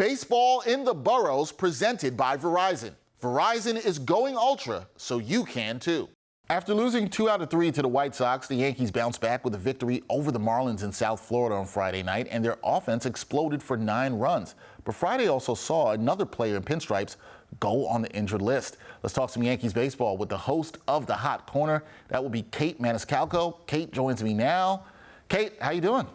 Baseball in the Boroughs presented by Verizon. Verizon is going ultra, so you can too. After losing 2 out of 3 to the White Sox, the Yankees bounced back with a victory over the Marlins in South Florida on Friday night, and their offense exploded for 9 runs. But Friday also saw another player in pinstripes go on the injured list. Let's talk some Yankees baseball with the host of the Hot Corner. That will be Kaitlin Maniscalco. Kate joins me now. Kate, how you doing?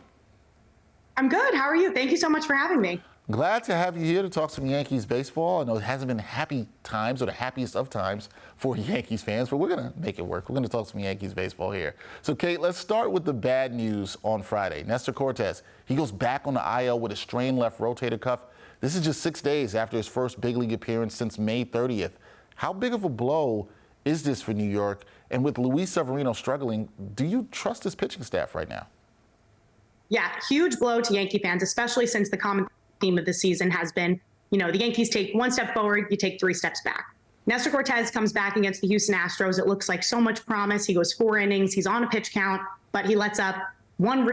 I'm good. How are you? Thank you so much for having me. Glad to have you here to talk some Yankees baseball. I know it hasn't been happy times or the happiest of times for Yankees fans, but we're going to make it work. We're going to talk some Yankees baseball here. So, Kate, let's start with the bad news on Friday. Nestor Cortes, he goes back on the IL with a strained left rotator cuff. This is just 6 days after his first big league appearance since May 30th. How big of a blow is this for New York? And with Luis Severino struggling, do you trust his pitching staff right now? Yeah, huge blow to Yankee fans, especially since the common theme of the season has been, the Yankees take 1 step forward, you take 3 steps back. Nestor Cortes comes back against the Houston Astros. It looks like so much promise. He goes 4 innings. He's on a pitch count, but he lets up one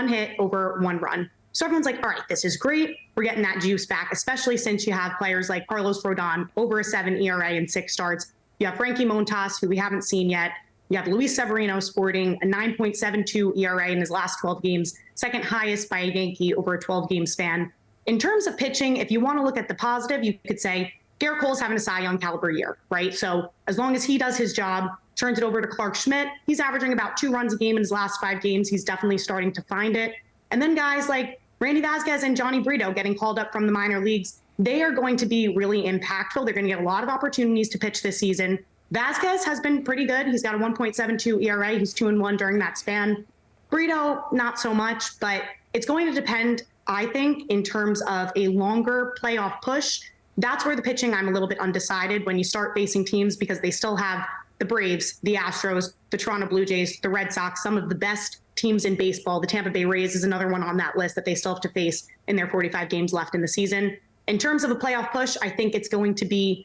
hit over 1 run. So everyone's like, all right, this is great. We're getting that juice back, especially since you have players like Carlos Rodon, over a 7 ERA and 6 starts. You have Frankie Montas, who we haven't seen yet. You have Luis Severino sporting a 9.72 ERA in his last 12 games, second highest by a Yankee over a 12-game span. In terms of pitching, if you want to look at the positive, you could say Garrett Cole's having a Cy Young caliber year, right? So as long as he does his job, turns it over to Clark Schmidt, he's averaging about 2 runs a game in his last 5 games. He's definitely starting to find it. And then guys like Randy Vasquez and Johnny Brito getting called up from the minor leagues, they are going to be really impactful. They're going to get a lot of opportunities to pitch this season. Vasquez has been pretty good. He's got a 1.72 ERA. He's 2-1 during that span. Brito, not so much, but it's going to depend, I think, in terms of a longer playoff push. That's where the pitching, I'm a little bit undecided when you start facing teams, because they still have the Braves, the Astros, the Toronto Blue Jays, the Red Sox, some of the best teams in baseball. The Tampa Bay Rays is another one on that list that they still have to face in their 45 games left in the season. In terms of a playoff push, I think it's going to be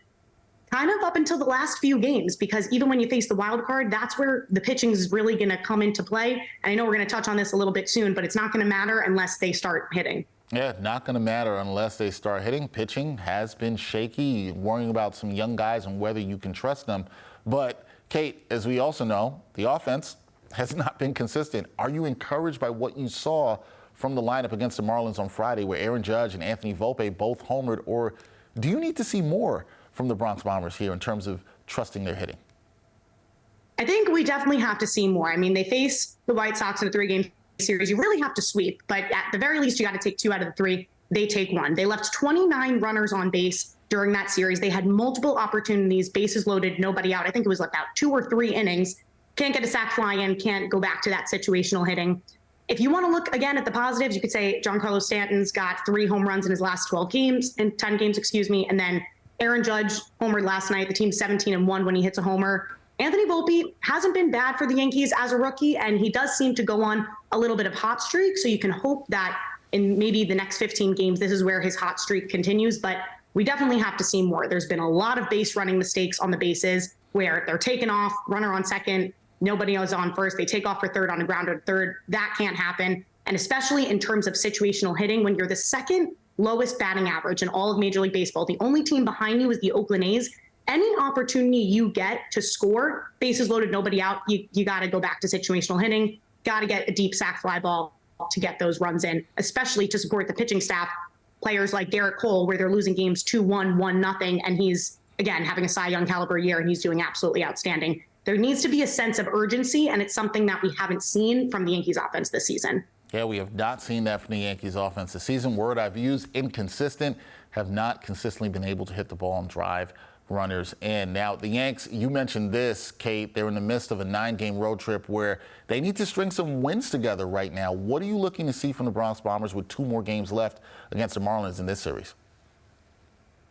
kind of up until the last few games, because even when you face the wild card, that's where the pitching is really going to come into play. And I know we're going to touch on this a little bit soon, but it's not going to matter unless they start hitting. Yeah, not going to matter unless they start hitting. Pitching has been shaky, worrying about some young guys and whether you can trust them. But, Kate, as we also know, the offense has not been consistent. Are you encouraged by what you saw from the lineup against the Marlins on Friday, where Aaron Judge and Anthony Volpe both homered, or do you need to see more from the Bronx Bombers here in terms of trusting their hitting? I think we definitely have to see more. I mean, they face the White Sox in a 3-game series. You really have to sweep, but at the very least, you got to take 2 out of the 3. They take 1. They left 29 runners on base during that series. They had multiple opportunities, bases loaded, nobody out. I think it was about 2 or 3 innings. Can't get a sac fly in, can't go back to that situational hitting. If you want to look again at the positives, you could say Giancarlo Stanton's got 3 home runs in his last 10 games, and then Aaron Judge homered last night. The team's 17-1 when he hits a homer. Anthony Volpe hasn't been bad for the Yankees as a rookie, and he does seem to go on a little bit of hot streak. So you can hope that in maybe the next 15 games, this is where his hot streak continues. But we definitely have to see more. There's been a lot of base running mistakes on the bases where they're taken off, runner on second, nobody else on first. They take off for third on a grounder third. That can't happen. And especially in terms of situational hitting, when you're the second lowest batting average in all of Major League Baseball, the only team behind you is the Oakland A's. Any opportunity you get to score, bases loaded, nobody out, you got to go back to situational hitting, got to get a deep sac fly ball to get those runs in, especially to support the pitching staff. Players like Garrett Cole, where they're losing games 2-1, 1-0, and he's, again, having a Cy Young caliber year, and he's doing absolutely outstanding. There needs to be a sense of urgency, and it's something that we haven't seen from the Yankees offense this season. Yeah, we have not seen that from the Yankees offense this season. Word I've used, inconsistent, have not consistently been able to hit the ball and drive runners in. Now, the Yanks, you mentioned this, Kate, they're in the midst of a 9-game road trip where they need to string some wins together right now. What are you looking to see from the Bronx Bombers with 2 more games left against the Marlins in this series?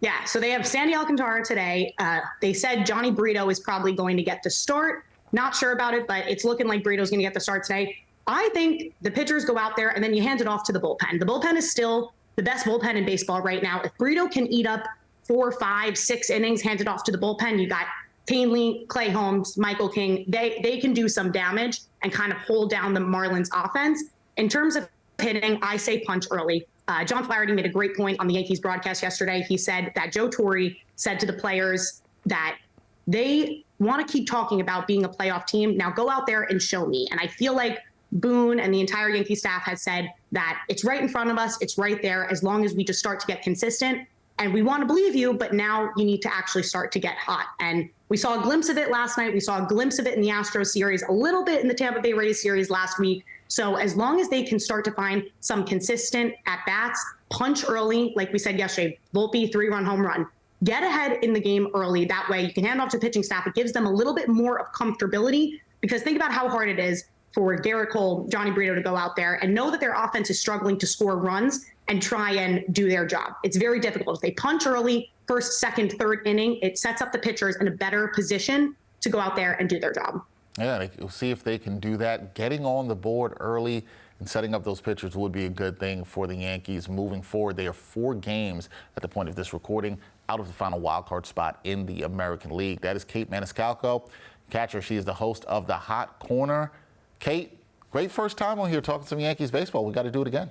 Yeah, so they have Sandy Alcantara today. They said Johnny Brito is probably going to get the start. Not sure about it, but it's looking like Brito's going to get the start today. I think the pitchers go out there and then you hand it off to the bullpen. The bullpen is still the best bullpen in baseball right now. If Brito can eat up 4, 5, 6 innings, hand it off to the bullpen, you got Kahnle, Clay Holmes, Michael King. They can do some damage and kind of hold down the Marlins offense. In terms of hitting, I say punch early. John Flaherty made a great point on the Yankees broadcast yesterday. He said that Joe Torre said to the players that they want to keep talking about being a playoff team. Now go out there and show me. And I feel like Boone and the entire Yankee staff has said that it's right in front of us. It's right there as long as we just start to get consistent. And we want to believe you, but now you need to actually start to get hot. And we saw a glimpse of it last night. We saw a glimpse of it in the Astros series, a little bit in the Tampa Bay Rays series last week. So as long as they can start to find some consistent at-bats, punch early, like we said yesterday, Volpe 3-run home run, get ahead in the game early. That way you can hand off to pitching staff. It gives them a little bit more of comfortability, because think about how hard it is for Garrett Cole, Johnny Brito to go out there and know that their offense is struggling to score runs and try and do their job. It's very difficult. If they punch early, first, second, third inning, it sets up the pitchers in a better position to go out there and do their job. Yeah, we'll see if they can do that. Getting on the board early and setting up those pitchers would be a good thing for the Yankees moving forward. They are 4 games at the point of this recording out of the final wildcard spot in the American League. That is Kate Maniscalco, catcher. She is the host of The Hot Corner. Kate, great first time on here talking some Yankees baseball. We got to do it again.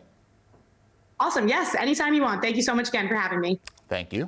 Awesome. Yes, anytime you want. Thank you so much again for having me. Thank you.